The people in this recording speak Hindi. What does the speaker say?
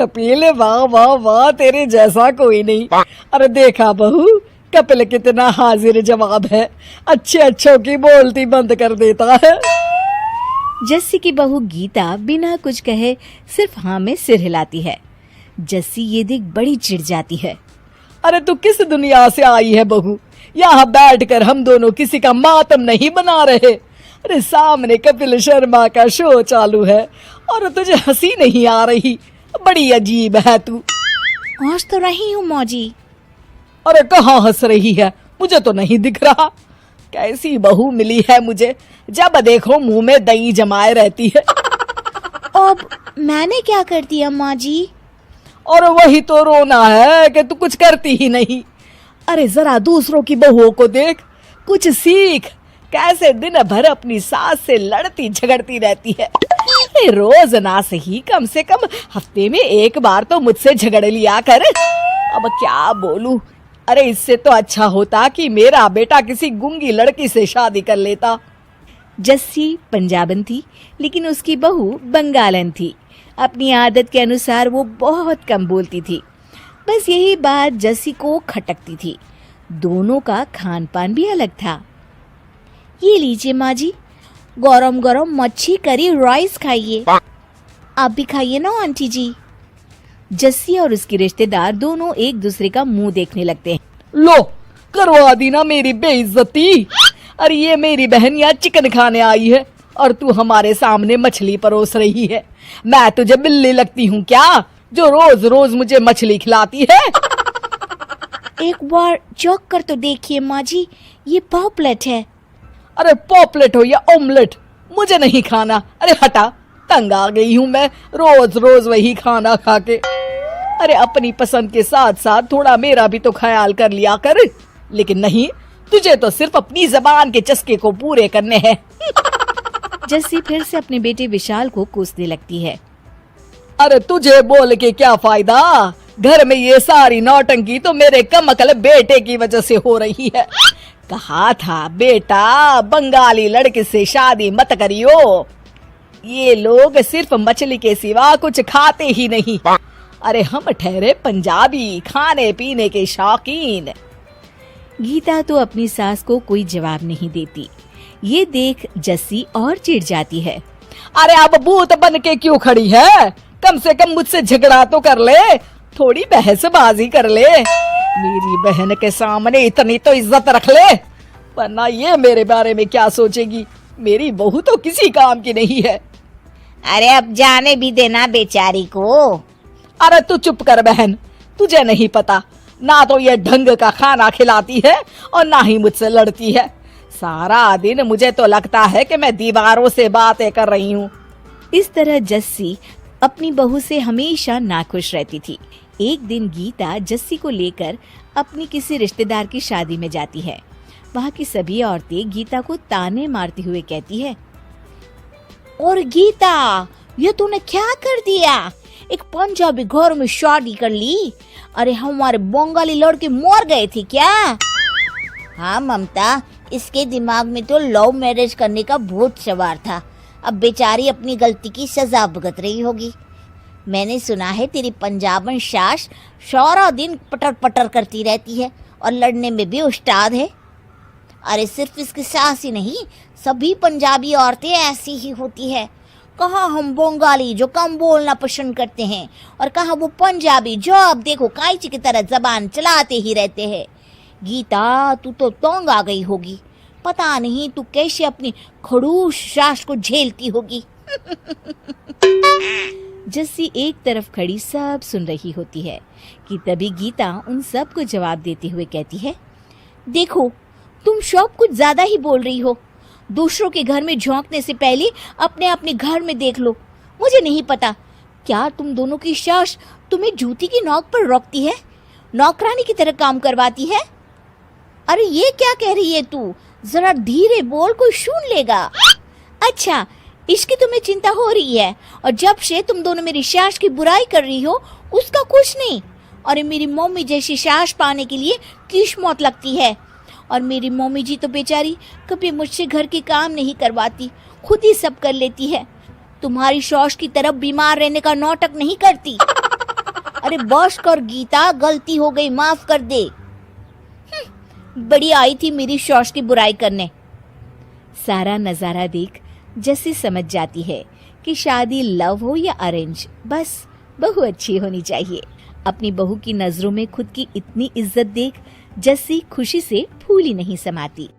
कपिल, वाह वाह वाह, तेरे जैसा कोई नहीं। अरे देखा बहू, कपिल कितना हाजिर जवाब है, अच्छे अच्छों की बोलती बंद कर देता है। जस्सी की बहू गीता बिना कुछ कहे सिर्फ हाँ में सिर हिलाती है। जस्सी ये देख बड़ी चिढ़ जाती है। अरे तू किस दुनिया से आई है बहू? यहाँ बैठकर हम दोनों किसी का मातम नहीं बना रहे। अरे सामने कपिल शर्मा का शो चालू है और तुझे हंसी नहीं आ रही। बड़ी अजीब है तू। हंस तो रही हूँ मौजी। अरे कहाँ हंस रही है? मुझे तो नहीं दिख रहा। कैसी बहू मिली है मुझे, जब देखो मुंह में दही जमाए रहती है। अब मैंने क्या कर दिया माँ जी? और वही तो रोना है कि तू कुछ करती ही नहीं। अरे जरा दूसरों की बहुओं को देख, कुछ सीख। कैसे दिन भर अपनी सास से लड़ती झगड़ती रहती है। रोज ना सही, कम से कम हफ्ते में एक बार तो मुझसे झगड़ लिया कर। अब क्या बोलूं? अरे इससे तो अच्छा होता कि मेरा बेटा किसी गूंगी लड़की से शादी कर लेता। जस्सी पंजाबन थी, लेकिन उसकी बहू बंगालन थी। अपनी आदत के अनुसार वो बहुत कम बोलती थी। बस यही बात जस्सी को खटकती थी। दोनों का खान पान भी अलग था। ये लीजिए माँ जी, गरम गरम मच्छी करी राइस खाइए। आप भी खाइए ना आंटी जी। जस्सी और उसकी रिश्तेदार दोनों एक दूसरे का मुंह देखने लगते हैं। लो, करवा दी ना मेरी बेइज्जती। अरे ये मेरी बहन यहाँ चिकन खाने आई है और तू हमारे सामने मछली परोस रही है। मैं तुझे बिल्ली लगती हूँ क्या, जो रोज रोज मुझे मछली खिलाती है? एक बार चौंक कर तो देखिए माँ जी, ये पॉपलेट है। अरे पॉपलेट हो या ऑमलेट, मुझे नहीं खाना। अरे हटा, तंग आ गई हूँ मैं रोज रोज वही खाना खा के। अरे अपनी पसंद के साथ साथ थोड़ा मेरा भी तो ख्याल कर लिया कर। लेकिन नहीं, तुझे तो सिर्फ अपनी जबान के चस्के को पूरे करने हैं। जस्सी फिर से अपने बेटे विशाल को कोसने लगती है। अरे तुझे बोल के क्या फायदा? घर में ये सारी नौटंकी तो मेरे कमकल बेटे की वजह से हो रही है। कहा था बेटा, बंगाली लड़के से शादी मत करियो। ये लोग सिर्फ मछली के सिवा कुछ खाते ही नहीं। अरे हम ठहरे पंजाबी, खाने पीने के शौकीन। गीता तो अपनी सास को कोई जवाब नहीं देती। ये देख जस्सी और चिढ़ जाती है। अरे अब भूत बन के क्यों खड़ी है? कम से कम मुझसे झगड़ा तो कर ले, थोड़ी बहसबाजी कर ले। मेरी बहन के सामने इतनी तो इज्जत रख ले, वरना ये मेरे बारे में क्या सोचेगी। मेरी बहू तो किसी काम की नहीं है। अरे अब जाने भी देना बेचारी को। अरे तू चुप कर बहन, तुझे नहीं पता, ना तो ये ढंग का खाना खिलाती है और ना ही मुझसे लड़ती है। सारा दिन मुझे तो लगता है कि मैं दीवारों से बातें कर रही हूँ। इस तरह जस्सी अपनी बहू से हमेशा नाखुश रहती थी। एक दिन गीता जस्सी को लेकर अपनी किसी रिश्तेदार की शादी में जाती है। वहाँ की सभी औरतें गीता को ताने मारती हुए कहती है, और गीता, ये तूने क्या कर दिया? एक पंजाबी घर में शादी कर ली। अरे हमारे बंगाली लड़के मर गए थे क्या? हाँ ममता, इसके दिमाग में तो लव मैरिज करने का भूत सवार था। अब बेचारी अपनी गलती की सजा भुगत रही होगी। मैंने सुना है तेरी पंजाबन सास सारा दिन पटर पटर करती रहती है और लड़ने में भी उस्ताद है। अरे सिर्फ इसकी सास ही नहीं, सभी पंजाबी औरतें ऐसी ही होती है। कहाँ हम बंगाली जो कम बोलना पसंद करते हैं, और कहाँ वो पंजाबी जो अब देखो कांची की तरह जबान चलाते ही रहते हैं। गीता, तू तो तंग आ गई होगी। पता नहीं तू कैसे अपनी खड़ूस सास को झेलती होगी। जस्सी एक तरफ खड़ी सब सुन रही होती है कि तभी गीता उन सब को जवाब देते हुए कहती है, देखो तुम सब कुछ ज्यादा ही बोल रही हो। दूसरों के घर में झोंकने से पहले अपने घर में देख लो। मुझे नहीं पता, क्या तुम दोनों की सास तुम्हें जूती की नोक पर रखती है, नौकरानी की तरह काम करवाती है? अरे ये क्या कह रही है तू? जरा धीरे बोल, कोई सुन लेगा। अच्छा, इसकी तुम्हें चिंता हो रही है, और जब से तुम दोनों मेरी सास की बुराई कर रही हो उसका कुछ नहीं। अरे मेरी मम्मी जैसी सास पाने के लिए किस्मत लगती है। और मेरी मम्मी जी तो बेचारी कभी मुझसे घर के काम नहीं करवाती, खुद ही सब कर लेती है। तुम्हारी सास की तरफ बीमार रहने का नाटक नहीं करती। अरे बस कर गीता, गलती हो गई, माफ कर दे। बड़ी आई थी मेरी शौश की बुराई करने। सारा नजारा देख जस्सी समझ जाती है कि शादी लव हो या अरेंज, बस बहू अच्छी होनी चाहिए। अपनी बहू की नजरों में खुद की इतनी इज्जत देख जस्सी खुशी से फूली नहीं समाती।